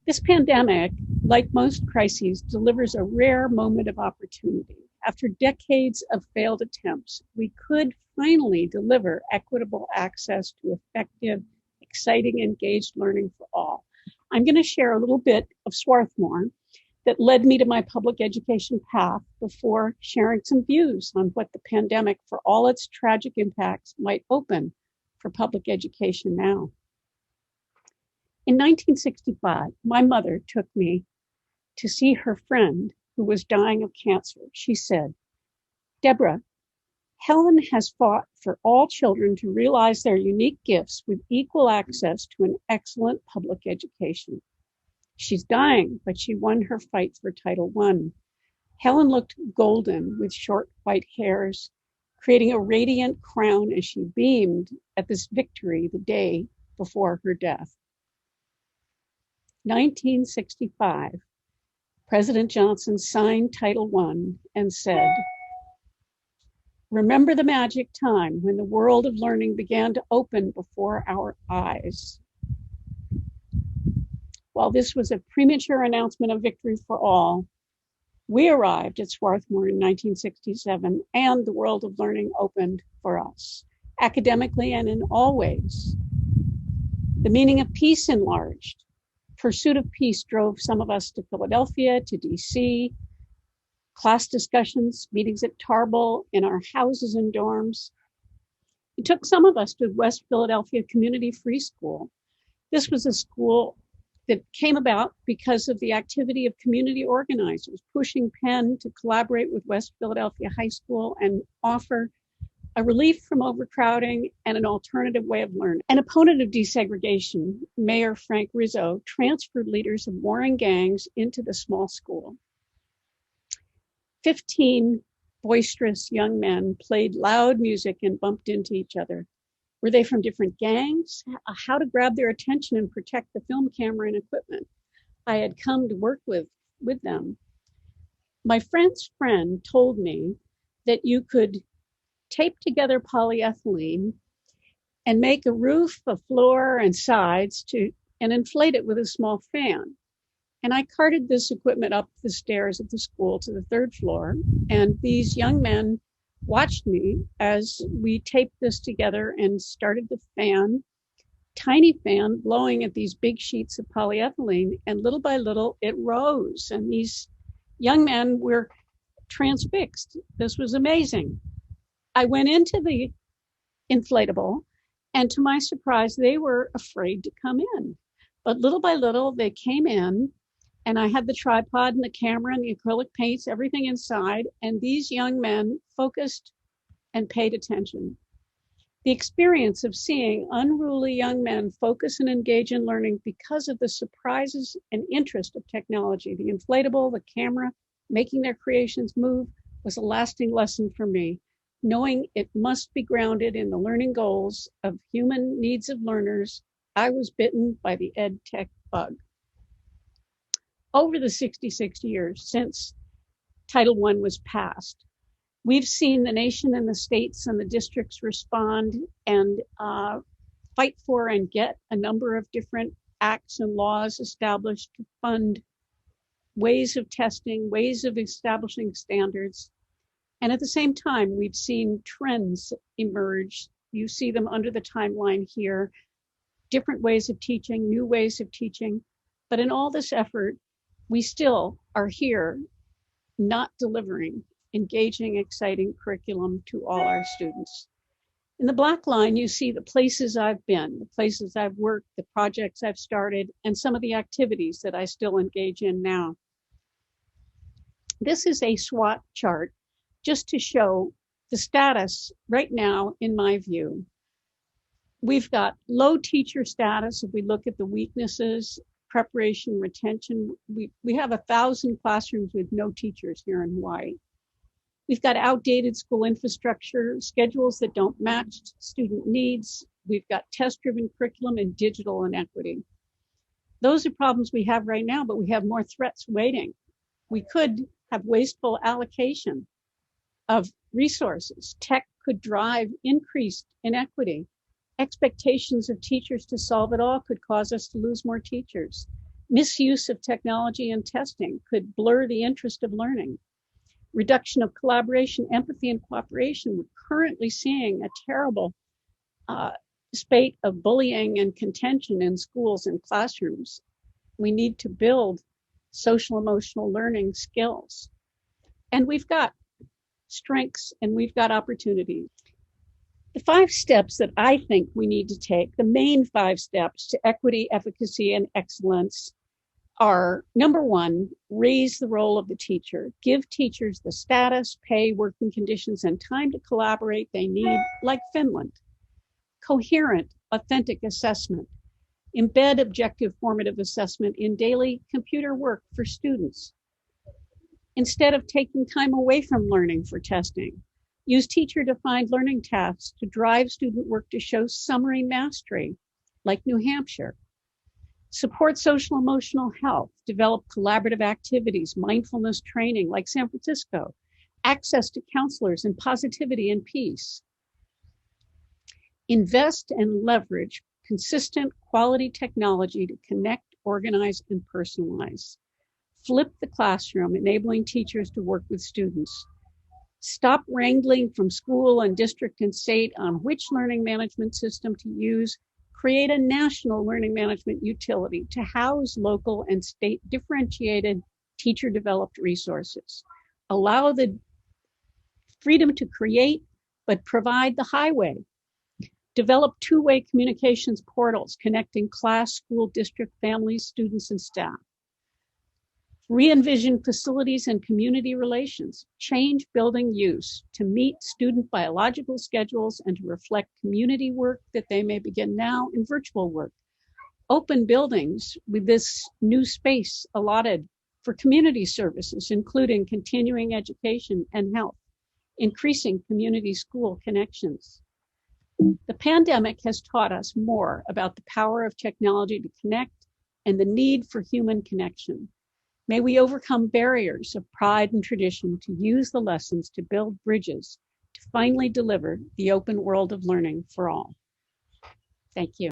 This pandemic, like most crises, delivers a rare moment of opportunity. After decades of failed attempts, we could finally deliver equitable access to effective, exciting, engaged learning for all. I'm going to share a little bit of Swarthmore that led me to my public education path before sharing some views on what the pandemic, for all its tragic impacts, might open for public education now. In 1965, my mother took me to see her friend who was dying of cancer. She said, "Deborah, Helen has fought for all children to realize their unique gifts with equal access to an excellent public education. She's dying, but she won her fight for Title I." Helen looked golden with short white hairs, creating a radiant crown as she beamed at this victory the day before her death. 1965, President Johnson signed Title I and said, "Remember the magic time when the world of learning began to open before our eyes." While this was a premature announcement of victory for all, we arrived at Swarthmore in 1967, and the world of learning opened for us, academically and in all ways. The meaning of peace enlarged. Pursuit of peace drove some of us to Philadelphia, to DC, class discussions, meetings at Tarbell, in our houses and dorms. It took some of us to West Philadelphia Community Free School. This was a school that came about because of the activity of community organizers pushing Penn to collaborate with West Philadelphia High School and offer a relief from overcrowding and an alternative way of learning. An opponent of desegregation, Mayor Frank Rizzo, transferred leaders of warring gangs into the small school. 15 boisterous young men played loud music and bumped into each other. Were they from different gangs? How to grab their attention and protect the film camera and equipment I had come to work with them. My friend's friend told me that you could tape together polyethylene and make a roof, a floor, and sides and inflate it with a small fan. And I carted this equipment up the stairs of the school to the third floor, and these young men watched me as we taped this together and started the fan, tiny fan, blowing at these big sheets of polyethylene, and little by little it rose, and these young men were transfixed. This was amazing. I went into the inflatable, and to my surprise, they were afraid to come in. But little by little, they came in, and I had the tripod and the camera and the acrylic paints, everything inside, and these young men focused and paid attention. The experience of seeing unruly young men focus and engage in learning because of the surprises and interest of technology, the inflatable, the camera, making their creations move, was a lasting lesson for me. Knowing it must be grounded in the learning goals of human needs of learners, I was bitten by the ed tech bug. Over the 66 years since Title I was passed, we've seen the nation and the states and the districts respond and fight for and get a number of different acts and laws established to fund ways of testing, ways of establishing standards. And at the same time, we've seen trends emerge. You see them under the timeline here, different ways of teaching, new ways of teaching. But in all this effort, we still are here not delivering engaging, exciting curriculum to all our students. In the black line, you see the places I've been, the places I've worked, the projects I've started, and some of the activities that I still engage in now. This is a SWOT chart just to show the status right now, in my view. We've got low teacher status. If we look at the weaknesses, preparation, retention, we have 1,000 classrooms with no teachers here in Hawaii. We've got outdated school infrastructure, schedules that don't match student needs. We've got test-driven curriculum and digital inequity. Those are problems we have right now, but we have more threats waiting. We could have wasteful allocation of resources. Tech could drive increased inequity. Expectations of teachers to solve it all could cause us to lose more teachers. Misuse of technology and testing could blur the interest of learning. Reduction of collaboration, empathy, and cooperation. We're currently seeing a terrible spate of bullying and contention in schools and classrooms. We need to build social emotional learning skills. And we've got strengths and we've got opportunities. The 5 steps that I think we need to take, the main 5 steps to equity, efficacy, and excellence are: number 1, raise the role of the teacher. Give teachers the status, pay, working conditions, and time to collaborate they need, like Finland. Coherent, authentic assessment. Embed objective formative assessment in daily computer work for students. Instead of taking time away from learning for testing, use teacher-defined learning tasks to drive student work to show summary mastery, like New Hampshire. Support social emotional health, develop collaborative activities, mindfulness training, like San Francisco, access to counselors, and positivity and peace. Invest and leverage consistent quality technology to connect, organize, and personalize. Flip the classroom, enabling teachers to work with students. Stop wrangling from school and district and state on which learning management system to use. Create a national learning management utility to house local and state differentiated teacher-developed resources. Allow the freedom to create, but provide the highway. Develop two-way communications portals connecting class, school, district, families, students, and staff. Re-envision facilities and community relations. Change building use to meet student biological schedules and to reflect community work that they may begin now in virtual work. Open buildings with this new space allotted for community services, including continuing education and health, increasing community school connections. The pandemic has taught us more about the power of technology to connect and the need for human connection. May we overcome barriers of pride and tradition to use the lessons to build bridges to finally deliver the open world of learning for all. Thank you.